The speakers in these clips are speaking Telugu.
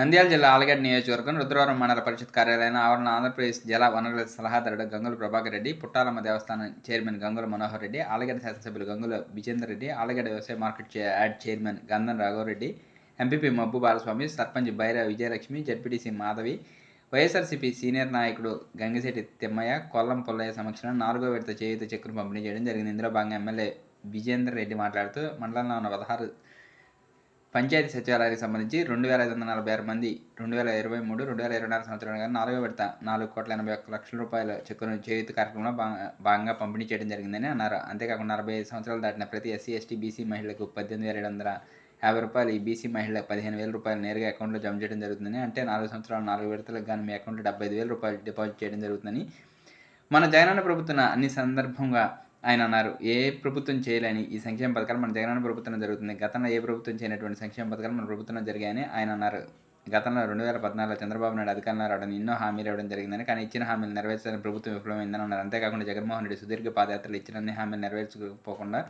నంద్యాల జిల్లా ఆలగడ్డ నియోజకవర్గం రుద్రవరం మండల పరిషత్ కార్యాలయం ఆవరణ ఆంధ్రప్రదేశ్ జల వనరుల సలహాదారుడు గంగుల ప్రభాకర్ రెడ్డి, పుట్టాలమ్మ దేవస్థానం చైర్మన్ గంగుల మనోహర్ రెడ్డి, ఆలగడ్డ శాసనసభ్యులు గంగుల విజేందర్ రెడ్డి, ఆలగడ్డ వ్యవసాయ మార్కెట్ యార్డ్ చైర్మన్ గంధం రాఘవరెడ్డి, ఎంపీపీ మబ్బు బాలస్వామి, సర్పంచ్ బైరా విజయలక్ష్మి, జడ్పీటీసీ మాధవి, వైఎస్ఆర్సీపీ సీనియర్ నాయకుడు గంగిశెట్టి తిమ్మయ్య, కొల్లం పుల్లయ్య సమక్షంలో 4వ విడత చేయూత చెక్కును పంపిణీ చేయడం జరిగింది. ఇందులో భాగంగా ఎమ్మెల్యే విజేందర్ రెడ్డి మాట్లాడుతూ మండలంలో ఉన్న 16 పంచాయతీ సచివాలయానికి సంబంధించి 2546 మంది 2023-2024 సంవత్సరానికి 4వ విడత 4,81,00,000 రూపాయల చెక్కును చేయూత కార్యక్రమంలో భాగంగా పంపిణీ చేయడం జరిగిందని అన్నారు. అంతేకాకుండా 45 సంవత్సరాలు దాటిన ప్రతి ఎస్సీ, ఎస్టీ, బీసీ మహిళలకు 18,750 రూపాయలు, ఈ బీసీ మహిళలకు 15,000 రూపాయలు నేరుగా అకౌంట్లో జమ చేయడం జరుగుతుందని, అంటే 4 సంవత్సరాలు 4 విడతలకు గాను మీ అకౌంట్లో 75,000 రూపాయలు డిపాజిట్ చేయడం జరుగుతుందని మన జగనన్న ప్రభుత్వం అన్ని సందర్భంగా ఆయన అన్నారు. ఏ ప్రభుత్వం చేయలేని ఈ సంక్షేమ పథకాలు మన జగనన్న ప్రభుత్వం జరుగుతుంది. గతంలో ఏ ప్రభుత్వం చేయనటువంటి సంక్షేమ పథకాలు మన ప్రభుత్వంలో జరిగాయని ఆయన అన్నారు. గతంలో 2014లో చంద్రబాబు నాయుడు అధికారంలో రావడం ఎన్నో హామీలు ఇవ్వడం జరిగిందని, కానీ ఇచ్చిన హామీలు నెరవేర్చడానికి ప్రభుత్వం విఫలమైందని అన్నారు. అంతేకాకుండా జగన్మోహన్ రెడ్డి సుదీర్ఘ పాదయాత్రలు ఇచ్చిన అన్ని హామీలు నెరవేర్చకపోకుండా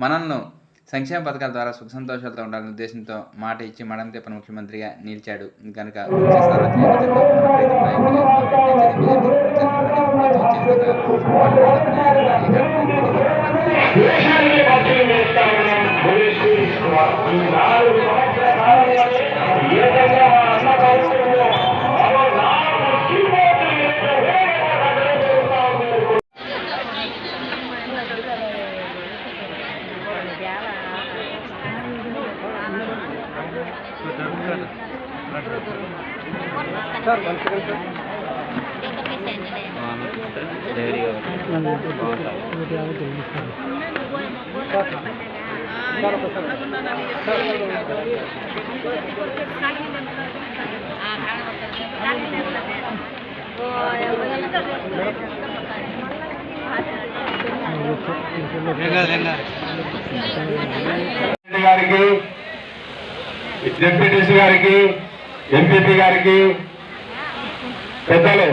మనల్ని సంక్షేమ పథకాల ద్వారా సుఖ సంతోషాలతో ఉండాలనే ఉద్దేశంతో మాట ఇచ్చి మడం తిప్పని ముఖ్యమంత్రిగా నిలిచాడు. కనుక గారికి, జడ్పీటీసీ గారికి, ఎంపీపీ గారికి, పెద్దలు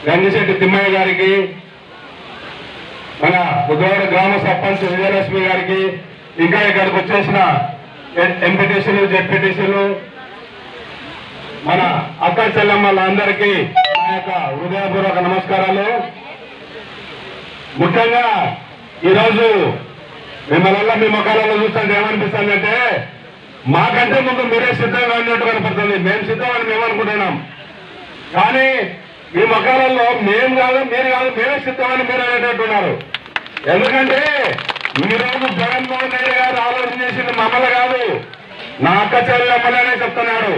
గంగిశెట్టి తిమ్మయ్య గారికి, మన బుధవాడ గ్రామ సర్పంచ్ విజయలక్ష్మి గారికి, ఇంకా ఇక్కడికి వచ్చేసిన ఎంపీటీసీలు, జడ్పీటీసీలు, మన అక్క చెల్లెమ్మలందరికీ నా యొక్క హృదయపూర్వక నమస్కారాలు. ముఖ్యంగా ఈరోజు మిమ్మల్ని మీ ముఖాలలో చూస్తుంటే ఏమనిపిస్తుందంటే, మాకంటే ముందు మీరే సిద్ధంగా ఉన్నట్టు కనపడుతుంది. మేము సిద్ధమని మేము అనుకుంటున్నాం, కానీ మీ ముఖాలలో మేము కాదు, మీరు కాదు, మీరే సిద్ధమని మీరు అనేటట్టున్నారు. ఎందుకంటే ఈరోజు జగన్మోహన్ రెడ్డి గారు ఆలోచన చేసింది మమ్మల్ని కాదు, నా అక్క చెల్లెమ్మలనే చెప్తున్నాడు.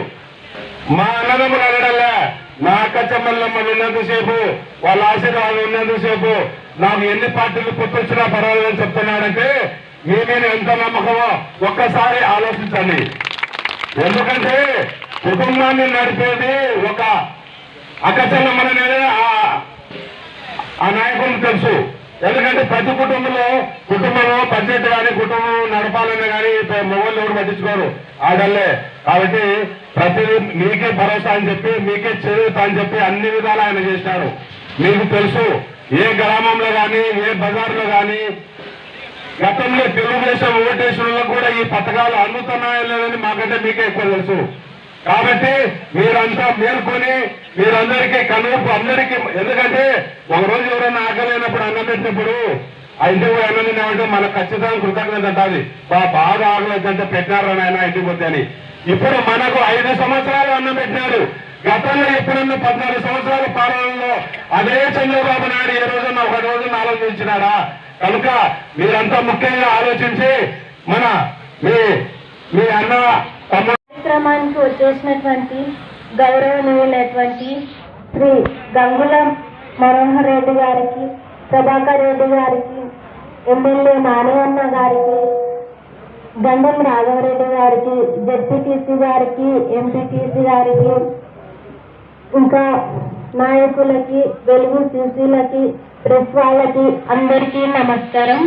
మా అన్నదమ్ములు అనడల్లా, నా అక్క చెల్లెమ్మలు ఉన్నంతసేపు, వాళ్ళ ఆశీర్వాదం ఉన్నంతసేపు నాకు ఎన్ని పార్టీలు పొత్తొచ్చినా పర్వాలేదని చెప్తున్నాడంటే మీ మీద ఎంత నమ్మకమో ఒక్కసారి ఆలోచించండి. ఎందుకంటే కుటుంబాన్ని నడిపేది ఒక అక్క చెల్లెమ్మలనేది ఆ నాయకులకు తెలుసు. ఎందుకంటే ప్రతి కుటుంబంలో పంచాయతీ కానీ కుటుంబం నడపాలని కానీ మొగోళ్ళు ఎవరు పట్టించుకోరు, ఆడల్లే. కాబట్టి ప్రతిదీ మీకే భరోసా అని చెప్పి, మీకే చేయూత అని చెప్పి అన్ని విధాలు ఆయన చేసినాడు. మీకు తెలుసు, ఏ గ్రామంలో కానీ, ఏ బజార్లో కానీ గతంలో తెలుగుదేశం ఓటేషన్లో కూడా ఈ పథకాలు అందుతున్నాయో లేదని మాకంటే మీకే ఎక్కువ తెలుసు. కాబట్టి మీరంతా మేల్కొని మీరందరికీ కనుపు అందరికీ, ఎందుకంటే ఒకరోజు ఎవరైనా ఆకలేనప్పుడు అన్నం పెట్టినప్పుడు ఆ ఇంటికి పోయి అన్నం తిన్నామంటే మనకు ఖచ్చితంగా కృతజ్ఞత ఉంటుంది. బాగా ఆకలేదంటే పెట్టినారు ఆయన ఇంటికి పోతే అని. ఇప్పుడు మనకు 5 సంవత్సరాలు అన్నం పెట్టినారు. గతంలో ఎప్పుడన్నా 14 సంవత్సరాల పాలనలో అదే చంద్రబాబు నాయుడు ఏ రోజున ఒక రోజున ఆలోచించినాడా? కనుక మీరంతా ముఖ్యంగా ఆలోచించి మన మీ అన్న కార్యక్రమానికి వచ్చేసినటువంటి గౌరవనీయులైనటువంటి శ్రీ గంగుల మనోహర్ రెడ్డి గారికి, ప్రభాకర్ రెడ్డి గారికి, ఎమ్మెల్యే నానయ్యన్న గారికి, గంధం రాఘవరెడ్డి గారికి, జడ్పీటీసీ గారికి, ఎంపీటీసీ గారికి, ఇంకా నాయకులకి, వెలుగు సీసీలకి, ప్రెస్ వాళ్ళకి అందరికీ నమస్కారం.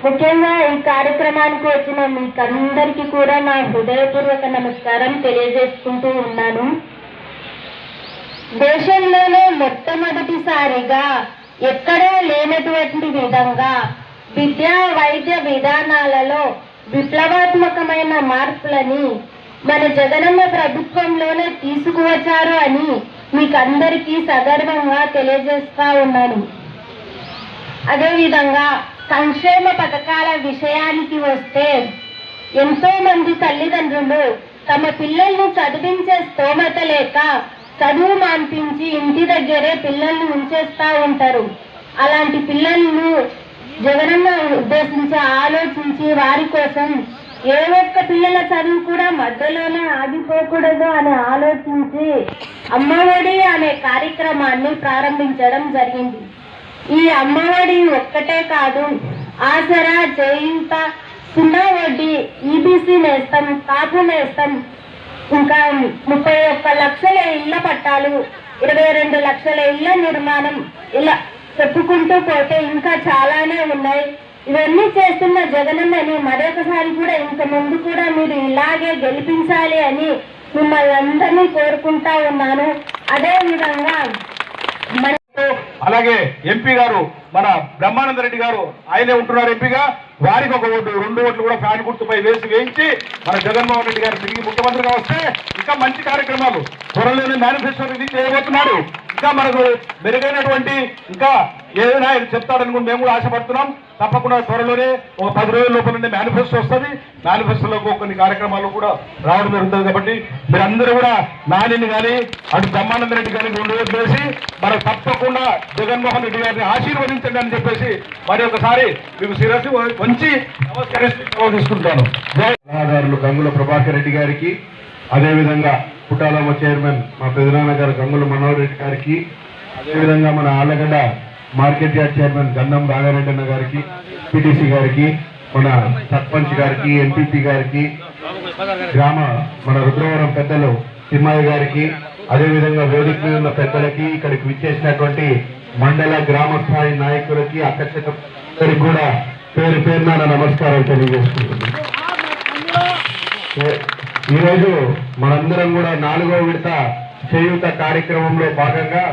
ముఖ్యంగా ఈ కార్యక్రమానికి వచ్చిన మీకందరికీ కూడా నా హృదయపూర్వక నమస్కారం తెలియజేసుకుంటూ ఉన్నాను. దేశంలోనే మొట్టమొదటిసారిగా ఎక్కడా లేనటువంటి విధంగా విద్యా వైద్య విధానాలలో విప్లవాత్మకమైన మార్పులని మన జగనన్న ప్రభుత్వంలోనే తీసుకువచ్చారు అని మీకు అందరికీ సగర్వంగా తెలియజేస్తా ఉన్నాను. అదేవిధంగా సంక్షేమ పథకాల విషయానికి వస్తే ఎంతో మంది తల్లిదండ్రులు తమ పిల్లల్ని చదివించే స్తోమత లేక చదువు మాన్పించి ఇంటి దగ్గరే పిల్లల్ని ఉంచేస్తా ఉంటారు. అలాంటి పిల్లలను జగనన్న ఉద్దేశించి ఆలోచించి వారి కోసం ఏ ఒక్క పిల్లల చదువు కూడా మధ్యలోనే ఆగిపోకూడదు అని ఆలోచించి అమ్మఒడి అనే కార్యక్రమాన్ని ప్రారంభించడం జరిగింది. ఈ అమ్మఒడి ఒక్కటే కాదు, ఆసరా, చేయూత, సున్నా వడ్డీ, ఈబీసీ నేస్తం, కాపు నేస్తం, ఇంకా 31 లక్షల ఇళ్ల పట్టాలు, 22 లక్షల ఇళ్ల నిర్మాణం, ఇలా చెప్పుకుంటూ పోతే ఇంకా చాలానే ఉన్నాయి. ఇవన్నీ చేస్తున్న జగనన్నని మరొకసారి కూడా ఇంత ముందు కూడా మీరు ఇలాగే గెలిపించాలి అని మిమ్మల్ని అందరినీ కోరుకుంటా ఉన్నాను. అదే విధంగా అలాగే ఎంపీ గారు మన బ్రహ్మానంద రెడ్డి గారు ఆయనే ఉంటున్నారు ఎంపీగా, వారికి ఒక ఓటు 2 ఓట్లు కూడా ఫ్యాన్ గుర్తుపై వేయించి మన జగన్మోహన్ రెడ్డి గారు తిరిగి ముఖ్యమంత్రిగా వస్తే ఇంకా మంచి కార్యక్రమాలు త్వరలోనే మేనిఫెస్టో రిలీజ్ చేయబోతున్నాడు. ఇంకా మనకు మెరుగైనటువంటి ఇంకా ఏదైనా ఆయన చెప్తాడనుకుని మేము కూడా ఆశపడుతున్నాం. తప్పకుండా త్వరలోనే ఒక 10 రోజుల లోపల మేనిఫెస్టో వస్తుంది. మేనిఫెస్టోలో కొన్ని కార్యక్రమాలు కూడా రావడం జరుగుతుంది. కాబట్టి మీరందరూ కూడా నానిని కానీ అటు బ్రహ్మానంద రెడ్డి కానీ 2 ఓట్లు వేసి మనకు తప్పకుండా జగన్మోహన్ రెడ్డి గారిని ఆశీర్వదించండి అని చెప్పేసి మరి ఒకసారి మీకు శిరస్సు వంచి నమస్కరిస్తుంటాను. సలహాదారులు గంగుల ప్రభాకర్ రెడ్డి గారికి, అదేవిధంగా పుట్టాలమ్మ చైర్మన్ మా పెదనాన్న గారు గంగుల మనోహర్ రెడ్డి గారికి, అదేవిధంగా మన ఆలగడ్డ మార్కెట్ యార్డ్ చైర్మన్ గంధం రాఘారెడ్డి అన్న గారికి, పిటిసి గారికి, మన సర్పంచ్ గారికి, ఎంపీపీ గారికి, గ్రామ మన రుద్రవరం పెద్దలు తిమ్మయ్య గారికి, అదేవిధంగా వేదిక మీద ఉన్న పెద్దలకి, ఇక్కడికి విచ్చేసినటువంటి మండల గ్రామ స్థాయి నాయకులకి, అక్కడికి కూడా పేరు పేరున నమస్కారాలు తెలియజేసుకుంటున్నాను. ఈరోజు మనందరం కూడా 4వ విడత చేయూత కార్యక్రమంలో భాగంగా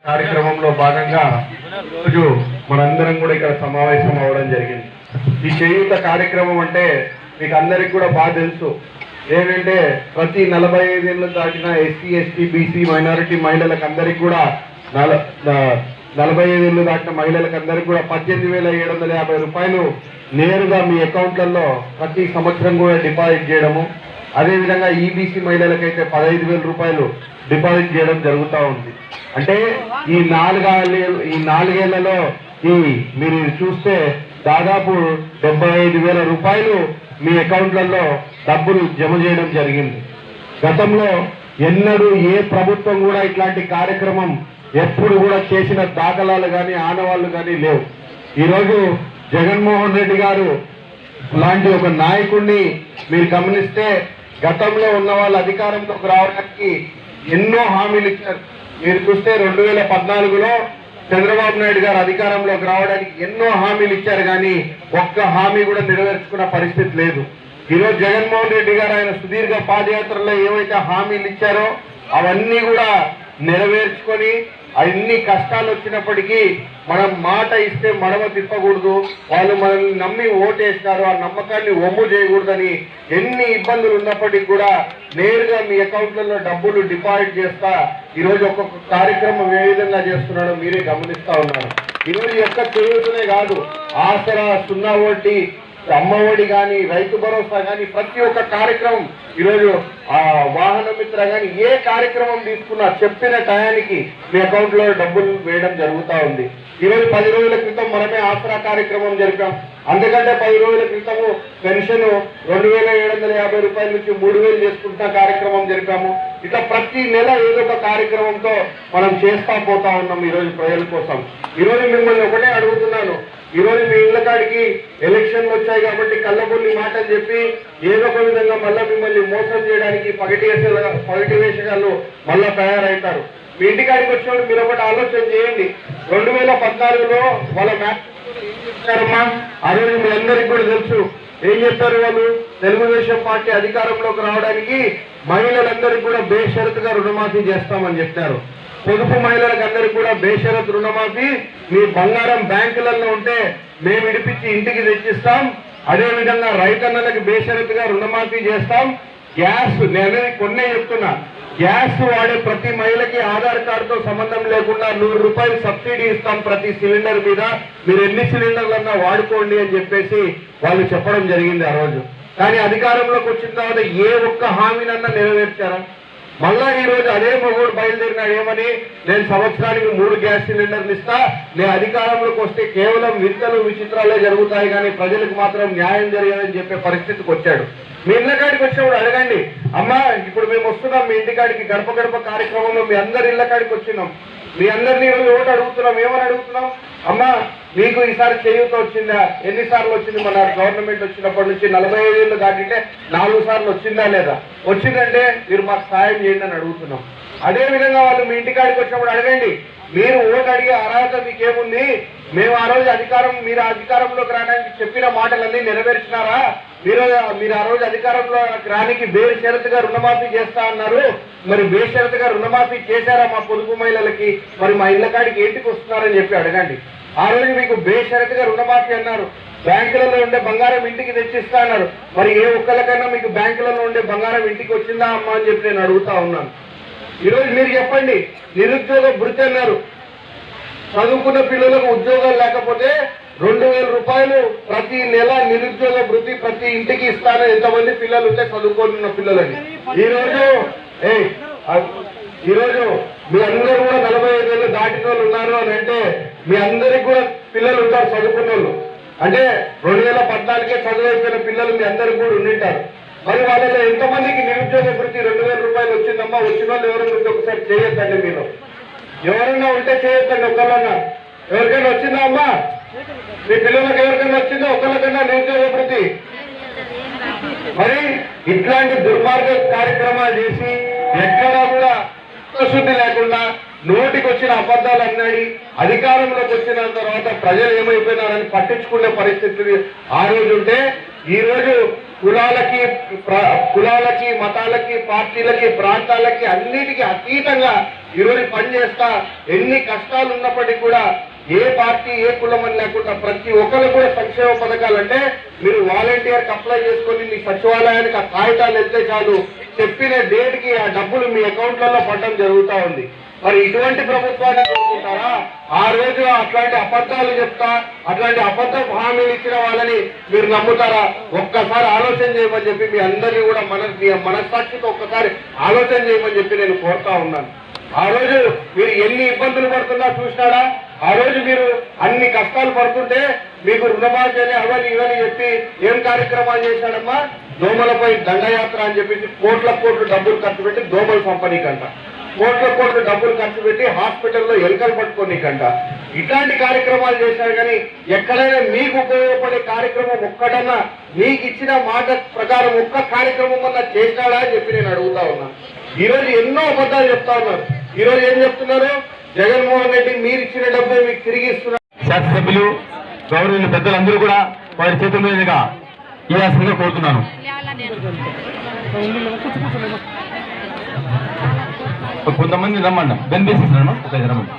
కార్యక్రమంలో భాగంగా ఈరోజు మనందరం కూడా ఇక్కడ సమావేశం అవ్వడం జరిగింది. ఈ చేయూత కార్యక్రమం అంటే మీకు అందరికి కూడా బాగా తెలుసు. ఏంటంటే ప్రతి 45 ఏళ్ళు దాటిన ఎస్సీ, ఎస్టీ, బీసీ, మైనారిటీ మహిళలకు అందరికి కూడా 45 ఏళ్ళు దాటిన మహిళలకు అందరికి కూడా 18,750 రూపాయలు నేరుగా మీ అకౌంట్లలో ప్రతి సంవత్సరం కూడా డిపాజిట్ చేయడము, అదేవిధంగా ఈబీసీ మహిళలకైతే 15,000 రూపాయలు డిపాజిట్ చేయడం జరుగుతూ ఉంది. అంటే ఈ 4 ఏళ్లలో మీరు చూస్తే దాదాపు 75,000 రూపాయలు మీ అకౌంట్లలో డబ్బులు జమ చేయడం జరిగింది. గతంలో ఎన్నడూ ఏ ప్రభుత్వం కూడా ఇట్లాంటి కార్యక్రమం ఎప్పుడు కూడా చేసిన దాఖలాలు కానీ ఆనవాళ్లు కానీ లేవు. ఈరోజు జగన్మోహన్ రెడ్డి గారు లాంటి ఒక నాయకుడిని మీరు గమనిస్తే గతంలో ఉన్న వాళ్ళు అధికారంలోకి రావడానికి ఎన్నో హామీలు ఇచ్చారు. మీరు చూస్తే 2014లో చంద్రబాబు నాయుడు గారు అధికారంలోకి రావడానికి ఎన్నో హామీలు ఇచ్చారు, కానీ ఒక్క హామీ కూడా నెరవేర్చుకున్న పరిస్థితి లేదు. ఈరోజు జగన్మోహన్ రెడ్డి గారు ఆయన సుదీర్ఘ పాదయాత్రలో ఏవైతే హామీలు ఇచ్చారో అవన్నీ కూడా నెరవేర్చుకొని, అన్ని కష్టాలు వచ్చినప్పటికీ మనం మాట ఇస్తే మడమ తిప్పకూడదు, వాళ్ళు మనల్ని నమ్మి ఓటేసినారు, ఆ నమ్మకాన్ని ఒమ్ము చేయకూడదని ఎన్ని ఇబ్బందులు ఉన్నప్పటికీ కూడా నేరుగా మీ అకౌంట్లలో డబ్బులు డిపాజిట్ చేస్తా ఈరోజు ఒక్కొక్క కార్యక్రమం ఏ విధంగా చేస్తున్నాడో మీరే గమనిస్తా ఉన్నారు. ఈరోజు ఒక్క చేయూతనే కాదు, ఆసరా, సున్నా వడ్డీ, అమ్మఒడి కానీ, రైతు భరోసా కానీ, ప్రతి ఒక్క కార్యక్రమం ఈరోజు వాహన మిత్ర కానీ ఏ కార్యక్రమం తీసుకున్నా చెప్పిన టయానికి మీ అకౌంట్లో డబ్బులు వేయడం జరుగుతూ ఉంది. ఈరోజు 10 రోజుల క్రితం మనమే ఆసరా కార్యక్రమం జరిపాం. అందుకంటే 10 రోజుల క్రితము పెన్షన్ 2,750 రూపాయల నుంచి 3,000 చేసుకుంటున్న కార్యక్రమం జరిపాము. ఇట్లా ప్రతి నెల ఏదో ఒక కార్యక్రమంతో మనం చేస్తా పోతా ఉన్నాం ఈరోజు ప్రజల కోసం. ఈరోజు మిమ్మల్ని ఒకటే అడుగుతున్నాను, ఈరోజు మీ ఇళ్ల కాడికి ఎలక్షన్లు వచ్చాయి కాబట్టి కళ్ళబొల్లి మాటలు చెప్పి ఏదో ఒక విధంగా మళ్ళీ మిమ్మల్ని మోసం చేయడానికి పగటి వేషగాళ్ళు మళ్ళా తయారవుతారు. మీ ఇంటికాడికి వచ్చినప్పుడు మీరు ఒకటి ఆలోచన చేయండి. 2014లో వాళ్ళ మ్యాచ్చారమ్మా, ఆ రోజు మీ అందరికి కూడా తెలుసు ఏం చెప్పారు వాళ్ళు. తెలుగుదేశం పార్టీ అధికారంలోకి రావడానికి మహిళలందరికీ కూడా బేషరతుగా రుణమాఫీ చేస్తామని చెప్పారు. పొదుపు మహిళలకు అందరికీ కూడా బేషరత్ రుణమాఫీ, మీ బంగారం బ్యాంకులలో ఉంటే మేము ఇడిపించి ఇంటికి తెచ్చిస్తాం. అదేవిధంగా రైతన్నలకు బేషరతుగా రుణమాఫీ చేస్తాం. గ్యాస్ నేను కొన్నే చెప్తున్నా, గ్యాస్ వాడే ప్రతి మహిళకి ఆధార్ కార్డుతో సంబంధం లేకుండా 100 రూపాయలు సబ్సిడీ ఇస్తాం ప్రతి సిలిండర్ మీద, మీరు ఎన్ని సిలిండర్లన్నా వాడుకోండి అని చెప్పేసి వాళ్ళు చెప్పడం జరిగింది ఆ రోజు. కానీ అధికారంలోకి వచ్చిన తర్వాత ఏ ఒక్క హామీనన్నా నెరవేర్చారా? మళ్ళా ఈ రోజు అదే మొగోడు బయలుదేరినాడు ఏమని, నేను సంవత్సరానికి 3 గ్యాస్ సిలిండర్లు ఇస్తా, నేను అధికారంలోకి వస్తే కేవలం వింతలు విచిత్రాలే జరుగుతాయి కానీ ప్రజలకు మాత్రం న్యాయం జరగదని చెప్పే పరిస్థితికి వచ్చాడు. మీ ఇళ్ళ కాడికి వచ్చినప్పుడు అడగండి, అమ్మా ఇప్పుడు మేము వస్తున్నాం మీ ఇంటికాడికి, గడప గడప కార్యక్రమంలో మీ అందరి ఇళ్ళ కాడికి వచ్చినాం, మీ అందరినీ ఈరోజు ఓటు అడుగుతున్నాం. ఏమని అడుగుతున్నాం? అమ్మా మీకు ఈసారి చేయూత వచ్చిందా? ఎన్నిసార్లు వచ్చింది? మన గవర్నమెంట్ వచ్చినప్పటి నుంచి 45 ఏళ్ళు దాటితే 4 సార్లు వచ్చిందా లేదా? వచ్చిందంటే మీరు మాకు సాయం చేయండి అని అడుగుతున్నాం. అదే విధంగా వాళ్ళు మీ ఇంటికాడికి వచ్చినప్పుడు అడగండి, మీరు ఓటు అడిగే అర్హత మీకేముంది? మేము ఆ రోజు మీరు అధికారంలోకి రావడానికి చెప్పిన మాటలన్నీ నెరవేర్చినారా? మీరు ఆ రోజు అధికారంలో రానికి బేషరతుగా రుణమాఫీ చేస్తా అన్నారు, మరి బేషరతుగా రుణమాఫీ చేశారా మా పొదుపు మహిళలకి? మరి మా ఇళ్ల కాడికి ఏంటికి వస్తున్నారని చెప్పి అడగండి. ఆ రోజు మీకు బేషరతుగా రుణమాఫీ అన్నారు, బ్యాంకులలో ఉండే బంగారం ఇంటికి తెచ్చిస్తా అన్నారు, మరి ఏ ఒక్కరికైనా మీకు బ్యాంకులలో ఉండే బంగారం ఇంటికి వచ్చిందా అమ్మా అని చెప్పి నేను అడుగుతా ఉన్నాను. ఈరోజు మీరు చెప్పండి, నిరుద్యోగ భృతి అన్నారు, చదువుకున్న పిల్లలకు ఉద్యోగాలు లేకపోతే 2000 రూపాయలు ప్రతి నెల నిరుద్యోగ భృతి ప్రతి ఇంటికి ఇస్తాను. ఎంతమంది పిల్లలు ఉంటే చదువుకుంటున్న పిల్లలని ఈరోజు మీ అందరూ కూడా 45 ఏళ్ళు దాటిన వాళ్ళు ఉన్నారు అని అంటే మీ అందరికి కూడా పిల్లలు ఉంటారు చదువుకున్న వాళ్ళు. అంటే 2014కే చదువు అయిపోయిన పిల్లలు మీ అందరికి కూడా ఉండింటారు. మరి వాళ్ళలో ఎంతమందికి నిరుద్యోగ భృతి 2000 రూపాయలు వచ్చిందమ్మా? వచ్చిన వాళ్ళు ఎవరైనా ఉంటే ఒకసారి చేయొద్దండి. మీరు ఎవరైనా ఉంటే చేయొద్దండి. ఒకళ్ళన్నా ఎవరికైనా వచ్చిందా అమ్మా? మీ పిల్లలకు ఎవరికైనా వచ్చిందో ఒకళ్ళకన్నా నిరుద్యోగ భృతి? మరి ఇట్లాంటి దుర్మార్గ కార్యక్రమాలు చేసి ఎక్కడా కూడా శుద్ధి లేకుండా నోటికి వచ్చిన అబద్ధాలు అన్నాడి అధికారంలోకి వచ్చిన తర్వాత ప్రజలు ఏమైపోయినారని పట్టించుకునే పరిస్థితి ఆ రోజు ఉంటే, ఈ రోజు కులాలకి మతాలకి పార్టీలకి ప్రాంతాలకి అన్నిటికీ అతీతంగా ఈరోజు పనిచేస్తా ఎన్ని కష్టాలు ఉన్నప్పటికీ కూడా ఏ పార్టీ ఏ కులం అని లేకుండా ప్రతి ఒక్కరు కూడా సంక్షేమ పథకాలు అంటే మీరు వాలంటీర్కి అప్లై చేసుకొని మీ సచివాలయానికి ఆ కాగితాలు వెళ్తే చాలు, చెప్పిన డేట్కి ఆ డబ్బులు మీ అకౌంట్లలో పడడం జరుగుతూ ఉంది. మరి ఇటువంటి ప్రభుత్వాన్ని కోరుకుంటారా? ఆ రోజు అట్లాంటి అబద్ధాలు చెప్తా అట్లాంటి అబద్ధ హామీలు ఇచ్చిన వాళ్ళని మీరు నమ్ముతారా? ఒక్కసారి ఆలోచన చేయమని చెప్పి మీ అందరినీ కూడా మనస్సాక్షితో ఒక్కసారి ఆలోచన చేయమని చెప్పి నేను కోరుతా ఉన్నాను. ఆ రోజు మీరు ఎన్ని ఇబ్బందులు పడుతున్నా చూసినాడా? ఆ రోజు మీరు అన్ని కష్టాలు పడుతుంటే మీకు రుణమాఫీ అని అవని ఇవని చెప్పి ఏం కార్యక్రమాలు చేశాడమ్మా? దోమలపై దండయాత్ర అని చెప్పేసి కోట్ల డబ్బులు ఖర్చు పెట్టి దోమలు పంపనీకంట, కోట్ల డబ్బులు ఖర్చు పెట్టి హాస్పిటల్లో ఎలుకలు పట్టుకోనీకంట. ఇట్లాంటి కార్యక్రమాలు చేశారు. కానీ ఎక్కడైనా మీకు ఉపయోగపడే కార్యక్రమం ఒక్కడన్నా మీకు ఇచ్చిన మాట ప్రకారం ఒక్క కార్యక్రమం అన్నా చేశాడా అని చెప్పి నేను అడుగుతా ఉన్నాను. ఈ రోజు ఎన్నో అబద్ధాలు చెప్తా ఉన్నారు. ఈ రోజు ఏం చెప్తున్నారు? జగన్మోహన్ రెడ్డి మీరు ఇచ్చిన డబ్బే మీకు తిరిగి ఇస్తున్నారు. శాసనసభ్యులు గౌరవ పెద్దలందరూ కూడా వారి చేతుల మీదుగా ఇవ్వాల్సిందిగా కోరుతున్నాను. కొంతమంది రమ్మన్నా బెనిఫిట్స్ ఒక రమ్మండి.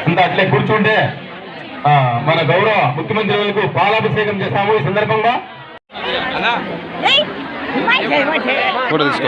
అంతా అట్లే కూర్చుంటే మన గౌరవ ముఖ్యమంత్రి వాళ్ళకు పాలాభిషేకం చేస్తాము. ఈ సందర్భంగా ఫోటో తీసుకో.